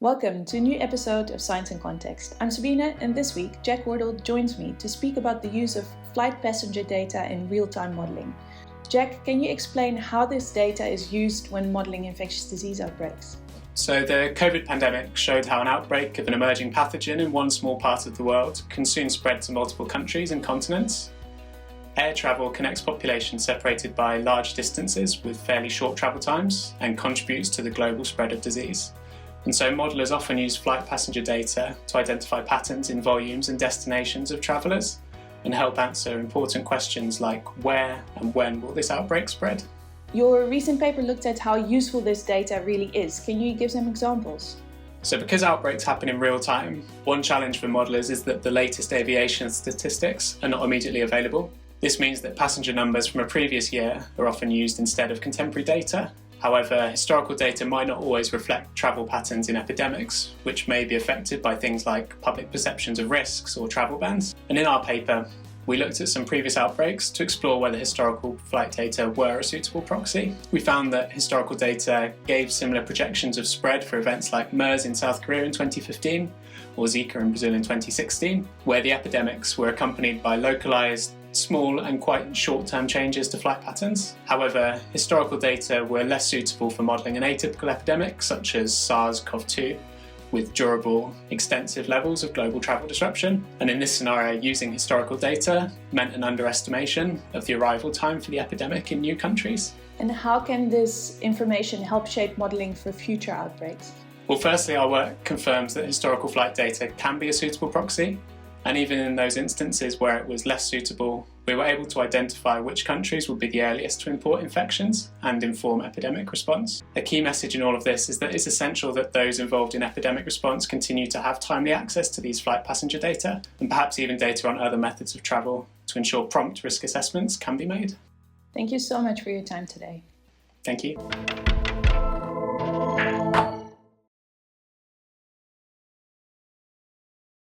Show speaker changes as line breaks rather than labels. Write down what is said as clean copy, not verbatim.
Welcome to a new episode of Science in Context. I'm Sabine, and this week Jack Wardle joins me to speak about the use of flight passenger data in real-time modelling. Jack, can you explain how this data is used when modelling infectious disease outbreaks?
So the COVID pandemic showed how an outbreak of an emerging pathogen in one small part of the world can soon spread to multiple countries and continents. Air travel connects populations separated by large distances with fairly short travel times and contributes to the global spread of disease. And so modellers often use flight passenger data to identify patterns in volumes and destinations of travellers and help answer important questions like where and when will this outbreak spread?
Your recent paper looked at how useful this data really is. Can you give some examples?
So because outbreaks happen in real time, one challenge for modellers is that the latest aviation statistics are not immediately available. This means that passenger numbers from a previous year are often used instead of contemporary data. However, historical data might not always reflect travel patterns in epidemics, which may be affected by things like public perceptions of risks or travel bans. And in our paper, we looked at some previous outbreaks to explore whether historical flight data were a suitable proxy. We found that historical data gave similar projections of spread for events like MERS in South Korea in 2015 or Zika in Brazil in 2016, where the epidemics were accompanied by localised, small and quite short-term changes to flight patterns. However, historical data were less suitable for modelling an atypical epidemic such as SARS-CoV-2 with durable, extensive levels of global travel disruption. And in this scenario, using historical data meant an underestimation of the arrival time for the epidemic in new countries.
And how can this information help shape modelling for future outbreaks?
Well, firstly, our work confirms that historical flight data can be a suitable proxy. And even in those instances where it was less suitable, we were able to identify which countries would be the earliest to import infections and inform epidemic response. A key message in all of this is that it's essential that those involved in epidemic response continue to have timely access to these flight passenger data, and perhaps even data on other methods of travel to ensure prompt risk assessments can be made.
Thank you so much for your time today.
Thank you.